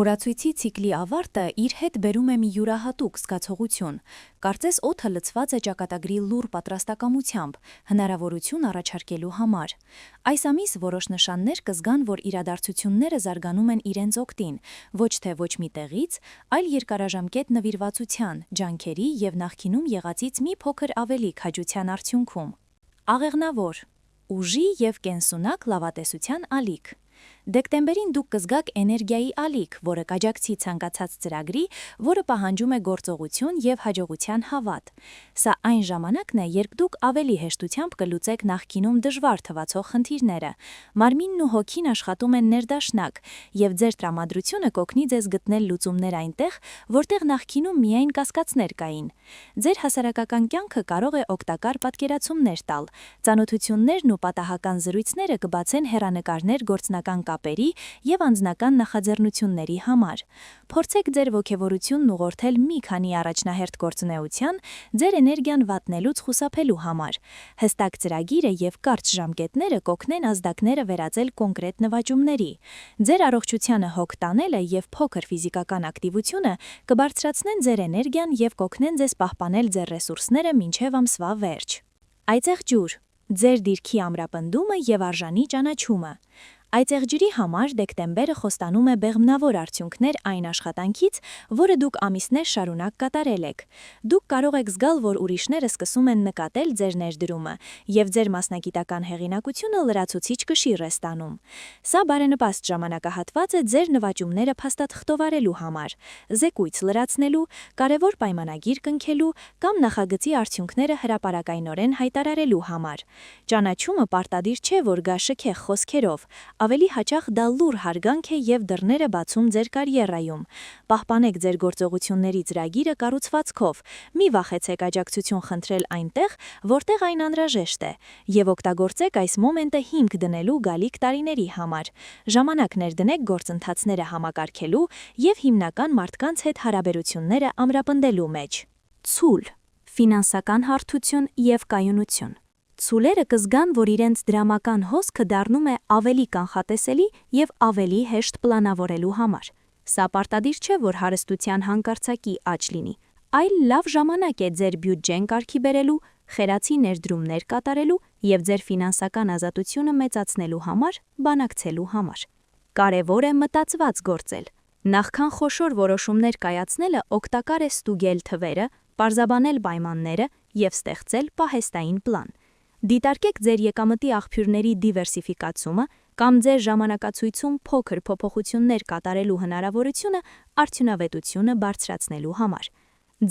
Օրացույցի ցիկլի ավարտը իր հետ բերում է մի յուրահատուկ զգացողություն։ Կարծես օդը լցված է ճակատագրի լուռ պատրաստակամությամբ, հնարավորություն առաջարկելու համար։ Այս ամիս որոշ նշաններ կզգան, որ իրադարձությունները զարգանում են իրենց օգտին, ոչ թե ոչ մի տեղից, այլ երկարաժամկետ նվիրվածության, ջանքերի եւ նախկինում եղածից մի փոքր ավելի քաջության արդյունքում։ Աղեղնավոր, ուժի եւ կենսունակ լավատեսության ալիք։ Դեկտեմբերին դուք կզգաք էներգիայի ալիք, որը կաջակցի ցանկացած ծրագրի, որը պահանջում է գործողություն եւ հաջողության հավատ։ Սա այն ժամանակն է, երբ դուք ավելի հեշտությամբ կլուծեք նախկինում դժվար թվացող խնդիրները։ Մարմինն ու հոգին աշխատում են ներդաշնակ, եւ ձեր տրամադրությունը կօգնի ձեզ գտնել լուծումներ այնտեղ, որտեղ նախկինում միայն կասկածներ կային։ Ձեր հասարակական կյանքը կարող է օգտակար պատկերացումներ տալ։ Ծանոթություններն ու պատահական զրույցները կբացեն հեռանկարներ գործնական կապերի եւ անձնական նախաձեռնությունների համար։ Փորձեք ձեր ոգևորությունն ուղղորդել մի քանի առաջնահերթ գործունեության, ձեր էներգիան վատնելուց խուսափելու համար։ Հստակ ծրագիրը եւ կարճ ժամկետները կօգնեն ազդակները վերածել կոնկրետ նվաճումների։ Ձեր առողջությանը հոգ տանելը եւ փոքր ֆիզիկական ակտիվությունը կբարձրացնեն ձեր էներգիան եւ կօգնեն ձեզ պահպանել ձեր ռեսուրսները մինչեւ ամսվա վերջ։ Այծեղ ջուր, ձեր դիրքի ամրապնդումը եւ արժանի ճանաչումը։ Այծեղ ջրի համար դեկտեմբերը խոստանում է բեղմնավոր արդյունքներ այն աշխատանքից, որը դուք ամիսներ շարունակ կատարել եք։ Դուք կարող եք զգալ, որ ուրիշները սկսում են նկատել ձեր ներդրումը, եւ ձեր մասնագիտական հեղինակությունը լրացուցիչ կշիռ է ստանում։ Սա բարենպաստ ժամանակահատված է ձեր նվաճումները փաստաթղթովարելու համար, զեկույց լրացնելու, կարևոր պայմանագիր կնքելու կամ նախագծի արդյունքները հրապարակայնորեն հայտարարելու համար։ Ճանաչումը պարտադիր չէ, որ գա շքեղ խոսքերով։ Ավելի հաճախ դա լուռ հարգանք է եւ դռներ է բացում ձեր կարիերայում։ Պահպանեք ձեր գործողությունների ծրագիրը կառուցվածքով։ Մի վախեցեք աջակցություն խնդրել այնտեղ, որտեղ այն անհրաժեշտ է, եւ օգտագործեք այս մոմենտը հիմք դնելու գալիք տարիների համար։ Ժամանակ ներդնեք գործընթացները համակարգելու եւ հիմնական մարդկանց հետ հարաբերությունները ամրապնդելու մեջ։ Ցուլ, ֆինանսական հարթություն եւ կայունություն։ Ցուլերը կզգան, որ իրենց դրամական հոսքը դառնում է ավելի կանխատեսելի եւ ավելի հեշտ պլանավորելու համար։ Սա պարտադիր չէ, որ հարստության հանկարծակի աճ լինի, այլ լավ ժամանակ է ձեր բյուջեն կարգի բերելու, խելացի ներդրումներ կատարելու եւ ձեր ֆինանսական ազատությունը մեծացնելու համար, բանակցելու համար։ Կարևոր է մտածված գործել։ Նախքան խոշոր որոշումներ կայացնելը օգտակար է ստուգել թվերը, պարզաբանել պայմանները եւ ստեղծել պահեստային պլան։ Դիտարկեք ձեր եկամտի աղբյուրների դիվերսիֆիկացումը կամ ձեր ժամանակացույցում փոքր փոփոխություններ կատարելու հնարավորությունը արդյունավետությունը բարձրացնելու համար։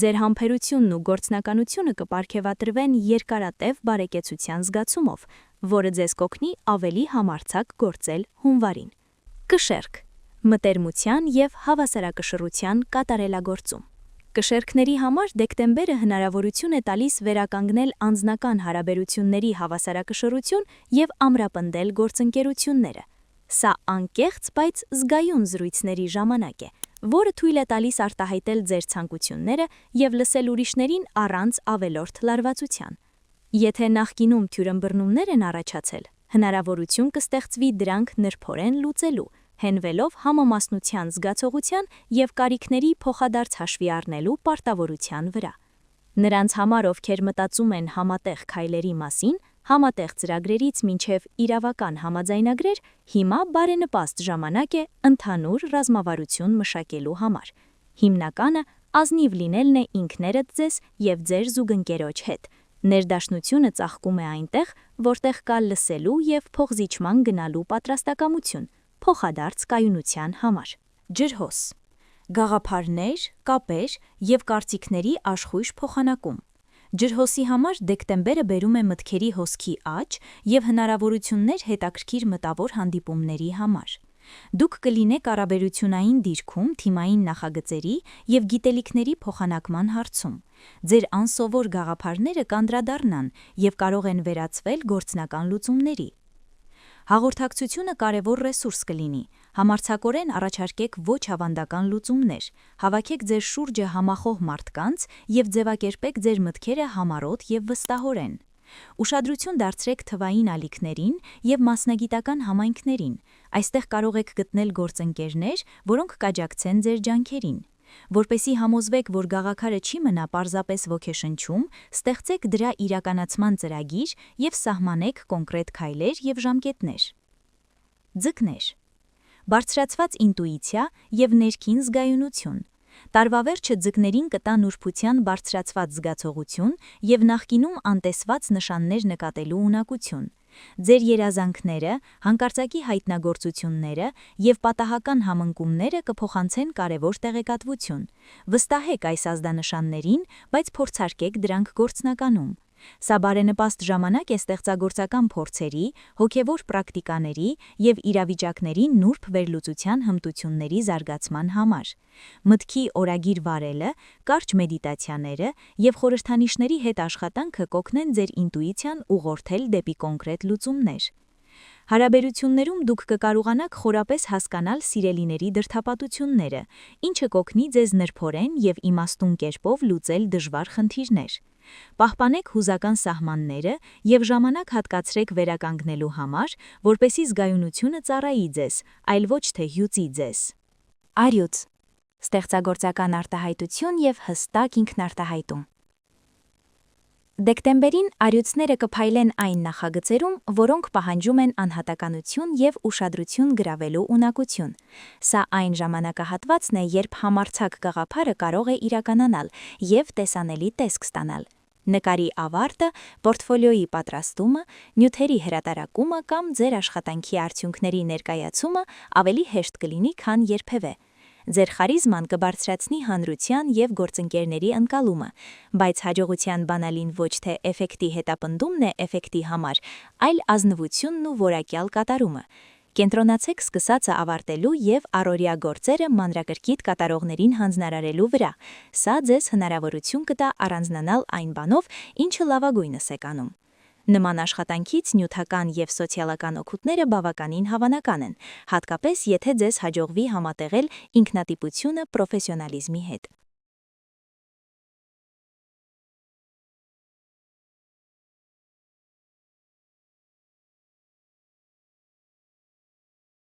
Ձեր համբերությունն ու գործնականությունը կպարգևատրվեն երկարատև բարեկեցության զգացումով, որը ձեզ կօգնի ավելի համարձակ գործել հունվարին։ Կշեռք՝ մտերմության եւ հավասարակշռության կատարելագործում։ Կշեռքների համար դեկտեմբերը հնարավորություն է տալիս վերականգնել անձնական հարաբերությունների հավասարակշռություն եւ ամրապնդել գործընկերությունները։ Սա անկեղծ, բայց զգայուն զրույցների ժամանակ է, որը թույլ է տալիս արտահայտել ձեր ցանկությունները եւ լսել ուրիշներին առանց ավելորդ լարվածության։ Եթե նախկինում թյուրըմբռնումներ են առաջացել, հնարավորություն կստեղծվի դրանք նրբորեն լուծելու, հենվելով համամասնության զգացողության եւ կարիքների փոխադարձ հաշվի առնելու պարտավորության վրա։ Նրանց համար, ովքեր մտածում են համատեղ քայլերի մասին, համատեղ ծրագրերից մինչև իրավական համաձայնագրեր, հիմա բարենպաստ ժամանակ է ընդհանուր ռազմավարություն մշակելու համար։ Հիմնականը ազնիվ լինելն է ինքներդ ձեզ եւ ձեր զուգընկերոջ հետ։ Ներդաշնությունը ծաղկում է այնտեղ, որտեղ կա լսելու եւ փոխզիջման գնալու պատրաստակամություն, փոխադարձ կայունության համար։ Ջրհոս, գաղափարներ, կապեր եւ կարծիքների աշխույժ փոխանակում։ Ջրհոսի համար դեկտեմբերը բերում է մտքերի հոսքի աճ եւ հնարավորություններ հետաքրքիր մտավոր հանդիպումների համար։ Դուք կլինեք առաբերությունային դիրքում, թիմային նախագծերի եւ գիտելիքների փոխանակման հարցում։ Ձեր անսովոր գաղափարները կանդրադառնան եւ կարող են վերածվել գործնական լուծումների։ Հաղորդակցությունը կարևոր ռեսուրս կլինի։ Համարձակորեն առաջարկեք ոչ ավանդական լուծումներ, հավաքեք ձեր շուրջը համախոհ մարդկանց եւ ձևակերպեք ձեր մտքերը համառոտ եւ վստահորեն։ Ուշադրություն դարձրեք թվային ալիքներին եւ մասնագիտական համայնքներին, Այստեղ կարող եք գտնել գործընկերներ, որոնք կաջակցեն ձեր ջանքերին։ Որպեսզի համոզվեք, որ գաղափարը չի մնա պարզապես ոգեշնչում, ստեղծեք դրա իրականացման ծրագիր և սահմանեք կոնկրետ քայլեր և ժամկետներ։ Ձկներ։ Բարձրացված ինտուիցիա և ներքին զգայունություն։ Տարվա վերջը ձկներին կտա նուրբության բարձրացված զգացողություն և նախկինում անտեսված նշաններ նկատելու ունակություն։ Ձեր երազանքները, հանկարծակի հայտնագործությունները և պատահական համընկումները կփոխանցեն կարևոր տեղեկատվություն։ Վստահեք այս ազդանշաններին, բայց փորձարկեք դրանք գործնականում։ Սա բարենպաստ ժամանակ է ստեղծագործական փորձերի, հոգևոր պրակտիկաների և իրավիճակների նուրբ վերլուծության հմտությունների զարգացման համար։ Մտքի օրագիր վարելը, կարճ մեդիտացիաները և խորհրդանիշների հետ աշխատանքը կօգնեն ձեր ինտուիցիան ուղղորդել դեպի կոնկրետ լուծումներ։ Հարաբերություններում դուք կկարողանաք խորապես հասկանալ սիրելիների դրդապատությունները, ինչը կօգնի ձեզ նրբորեն և իմաստուն կերպով լուծել դժվար խնդիրներ։ Պահպանեք հուզական սահմանները և ժամանակ հատկացրեք վերականգնելու համար, որպեսզի զգայունությունը ծառայի ձեզ, այլ ոչ թե հյուծի ձեզ։ Առյուծ։ Ստեղծագործական արտահայտություն և հստակ ինքնարտահայտում։ Դեկտեմբերին առյուծները կփայլեն այն նախագծերում, որոնք պահանջում են անհատականություն և ուշադրություն գրավելու ունակություն։ Սա այն ժամանակահատվածն է, երբ համարձակ գաղափարը կարող է իրականանալ և տեսանելի տեսք ստանալ։ Նկարի ավարտը, պորտֆոլիոյի պատրաստումը, նյութերի հրատարակումը կամ ձեր աշխատանքի արդյունքների ներկայացումը ավելի հեշտ կլինի, քան երբևէ։ Ձեր խարիզման կբարձրացնի հանրության և գործընկերների ընկալումը, բայց հաջողության բանալին ոչ թե էֆեկտի հետապնդումն է էֆեկտի համար, այլ ազնվությունն ու որակյալ կատարումը։ Կենտրոնացեք սկսածը ավարտելու և առօրյա գործերը մանրակրկիտ կատարողներին հանձնարարելու վրա։ Սա ձեզ հնարավորություն կտա առանձնանալ այն բանով, ինչը լավագույնս եք անում։ Նման աշխատանքից նյութական և սոցիալական օգուտները բավականին հավանական են, հատկապես եթե ձեզ հաջողվի համատեղել ինքնատիպությունը պրոֆեսիոնալիզմի հետ։